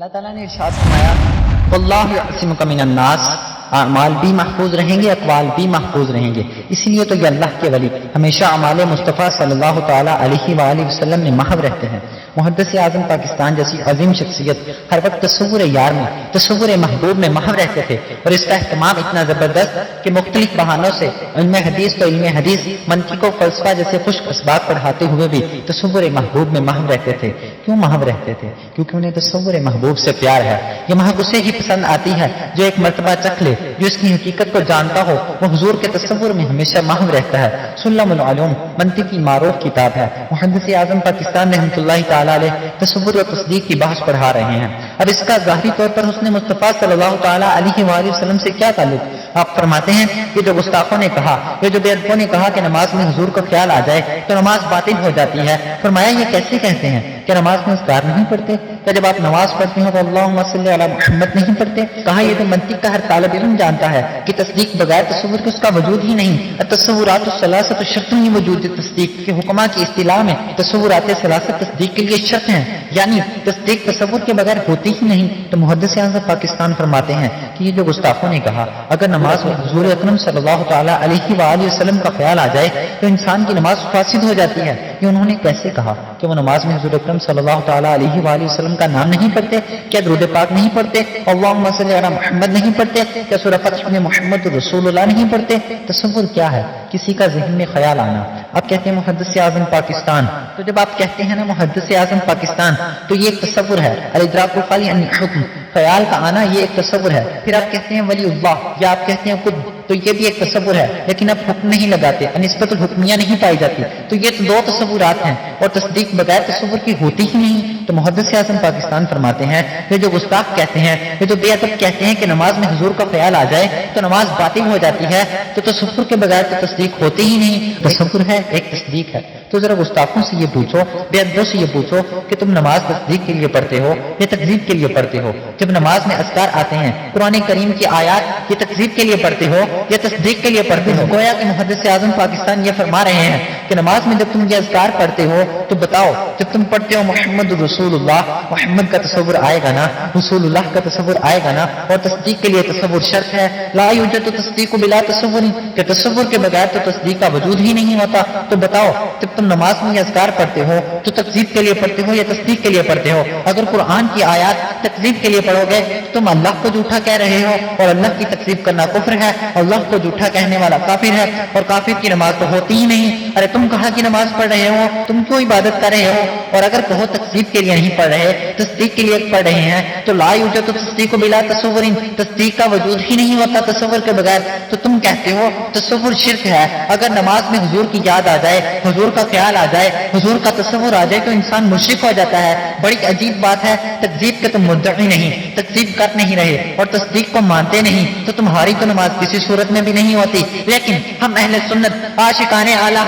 اللہ تعالیٰ نے ارشاد فرمایا واللہ یعصمک من الناس، اعمال بھی محفوظ رہیں گے، اقوال بھی محفوظ رہیں گے۔ اسی لیے تو یہ اللہ کے ولی ہمیشہ اعمال مصطفیٰ صلی اللہ تعالیٰ علیہ وآلہ وسلم میں محو رہتے ہیں۔ محدث اعظم پاکستان جیسی عظیم شخصیت ہر وقت تصور یار میں، تصور محبوب میں محو رہتے تھے، اور اس کا اہتمام اتنا زبردست کہ مختلف بہانوں سے علم حدیث تو علم حدیث، منطق و فلسفہ جیسے خشک اسباب پڑھاتے ہوئے بھی تصور محبوب میں محو رہتے تھے۔ کیوں محو رہتے تھے؟ کیونکہ انہیں تصور محبوب سے پیار ہے۔ یہ محض اسے ہی پسند آتی ہے جو ایک مرتبہ چکھ لے، جو اس کی حقیقت کو جانتا ہو، وہ حضور کے تصور میں ہمیشہ محو رہتا ہے۔ سلم العلوم منطقی معروف کتاب ہے۔ محدث اعظم پاکستان رحمۃ اللہ تعالیٰ علیہ تصور و تصدیق کی بحث پڑھا رہے ہیں۔ اب اس کا ظاہری طور پر حسن مصطفیٰ صلی اللہ تعالیٰ علیہ وآلہ وسلم سے کیا تعلق؟ آپ فرماتے ہیں کہ جو گستاخوں نے کہا، یہ جو بے ادبوں نے کہا کہ نماز میں حضور کا خیال آ جائے تو نماز باطل ہو جاتی ہے، فرمایا یہ کیسے کہتے ہیں کہ نماز میں اذکار نہیں پڑھتے؟ کیا جب آپ نماز پڑھتے ہیں تو اللہم صلی علی محمد نہیں پڑھتے؟ کہا یہ تو منطق کا ہر طالب علم جانتا ہے کہ تصدیق بغیر تصور کے اس کا وجود ہی نہیں۔ التصورات الثلاثۃ شرط ہی وجود تصدیق کے حکماں کی اصطلاح میں تصورات ثلاثہ تصدیق کے لیے شرط ہیں، یعنی تصدیق تصور کے بغیر ہوتی ہی نہیں۔ تو محدث اعظم پاکستان فرماتے ہیں کہ یہ جو گستاخوں نے کہا اگر نماز میں حضور اکرم صلی اللہ تعالیٰ علیہ وآلہ وسلم کا خیال آ جائے تو انسان کی نماز فاسد ہو جاتی ہے، یہ انہوں نے کیسے کہا؟ کہ وہ نماز میں حضور اکرم صلی اللہ تعالیٰ علیہ وآلہ وسلم کا نام نہیں پڑھتے؟ کیا درود پاک نہیں پڑھتے؟ اللہم صلی علی محمد نہیں پڑھتے؟ کیا سورہ فتح میں محمد رسول اللہ نہیں پڑھتے؟ تصور کیا ہے؟ کسی کا ذہن میں خیال آنا۔ آپ کہتے ہیں محدث اعظم پاکستان، تو جب آپ کہتے ہیں نا محدث اعظم پاکستان تو یہ ایک تصور ہے، الادراک الخالی عن الحکم، خیال کا آنا یہ ایک تصور ہے۔ پھر آپ کہتے ہیں ولی اللہ، یا آپ کہتے ہیں قطب، تو یہ بھی ایک تصور ہے، لیکن اب حکم نہیں لگاتے، نسبت الحکمیہ نہیں پائی جاتی، تو یہ تو دو تصورات ہیں، اور تصدیق بغیر تصور کی ہوتی ہی نہیں۔ تو محدث اعظم پاکستان فرماتے ہیں یہ جو گستاخ کہتے ہیں، یہ جو بے ادب کہتے ہیں کہ نماز میں حضور کا خیال آ جائے تو نماز باطل ہو جاتی ہے، تو تصور کے بغیر تو تصدیق ہوتی ہی نہیں۔ تصور ہے ایک تصدیق ہے۔ تو ذرا گستاخوں سے یہ پوچھو، بے ادبوں سے یہ پوچھو کہ تم نماز تصدیق کے لیے پڑھتے ہو یا تکذیب کے لیے پڑھتے ہو؟ جب نماز میں اذکار آتے ہیں، قرآن کریم کی آیات، یہ تکذیب کے لیے پڑھتے ہو یا تصدیق کے لیے پڑھتے ہو؟ گویا کہ محدث اعظم پاکستان یہ فرما رہے ہیں کہ نماز میں جب تم یہ اذکار پڑھتے ہو تو بتاؤ، جب تم پڑھتے ہو محمد رسول اللہ، محمد کا تصور آئے گا نا، رسول اللہ کا تصور آئے گا نا، اور تصدیق کے لیے تصور شرط ہے۔ لا یوجد تصدیق بلا تصور، کہ تصور کے بغیر تو تصدیق کا وجود ہی نہیں ہوتا۔ تو بتاؤ جب تم نماز میں یہ اذکار پڑھتے ہو تو تکذیب کے لیے پڑھتے ہو یا تصدیق کے لیے پڑھتے ہو؟ اگر قرآن کی آیات تکذیب کے لیے پڑھو گے تم اللہ کو جھوٹا کہہ رہے ہو، اور اللہ کی تکذیب کرنا کفر ہے، اللہ کو جھوٹا کہنے والا کافر ہے، اور کافر کی نماز تو ہوتی ہی نہیں۔ ارے تم کہاں کی نماز پڑھ رہے ہو؟ تم کیوں عبادت کر رہے ہو؟ اور اگر کہو تکذیب کے لیے نہیں پڑھ رہے، تصدیق کے لیے پڑھ رہے ہیں، تو لا یوجد تصدیق بلا تصور، تصدیق کا وجود ہی نہیں ہوتا تصور کے بغیر۔ تو تم کہتے ہو تصور شرک ہے۔ اگر نماز میں حضور کی یاد آ جائے، حضور کا خیال آ جائے، حضور کا تصور آ جائے تو انسان مشرک ہو جاتا ہے۔ بڑی عجیب بات ہے، تکذیب کے تم مدعی نہیں، تکذیب کر نہیں رہے اور تصدیق کو مانتے نہیں، تو تمہاری تو نماز کسی صورت میں بھی نہیں ہوتی۔ لیکن ہم اہل سنت، عاشقان اعلیٰ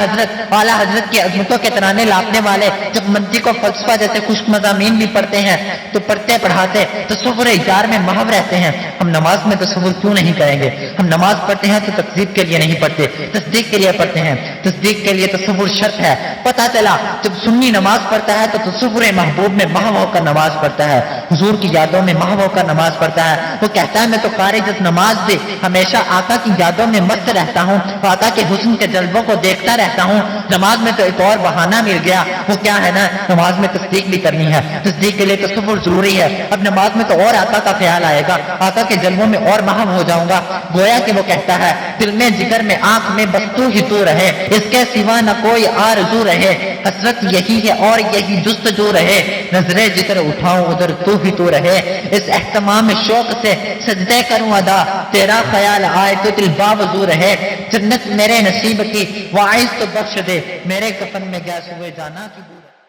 حضرت کی عظمتوں کے ترانے لاپنے والے جب منطق و فلسفہ جیسے خشک مضامین بھی پڑھتے ہیں تو پڑھتے پڑھاتے تصور یار میں محو رہتے ہیں۔ ہم نماز میں تصور کیوں نہیں کریں گے؟ ہم نماز پڑھتے ہیں تو تکذیب کے لیے نہیں پڑھتے، تصدیق کے لیے پڑھتے ہیں۔ تصدیق کے لیے تصور شرط ہے۔ پتہ چلا جب سنی نماز پڑھتا ہے تو تصور محبوب میں محو ہو کر نماز پڑھتا ہے، حضور کی یادوں میں محو ہو کر نماز پڑھتا ہے۔ وہ کہتا ہے میں تو خارج از نماز سے ہمیشہ آقا کی یادوں میں مست رہتا ہوں، آقا کے حسن کے جلووں کو دیکھتا رہتا ہوں۔ نماز میں تو ایک اور بہانہ مل گیا، وہ کیا ہے نا، نماز میں تصدیق بھی کرنی ہے، تصدیق کے لیے تصور ضروری ہے۔ اب نماز میں تو اور آقا کا خیال آئے گا، آقا کے جلووں میں اور محو ہو جاؤں گا۔ گویا کہ وہ کہتا ہے دل میں جگر میں آنکھ میں بس تو ہی تو رہے، اس کے سوا نہ کوئی آرزو رہے، حسرت یہی ہے اور یہی جستجو رہے، نظریں جدھر اٹھاؤں ادھر تو ہی تو رہے، اس اہتمام شوق سے سجدے کروں ادا، تیرا خیال آئے تو دل باوضو رہے، جنت میرے نصیب کی وعیز تو بخش دے، میرے کفن میں گیس ہوئے جانا کی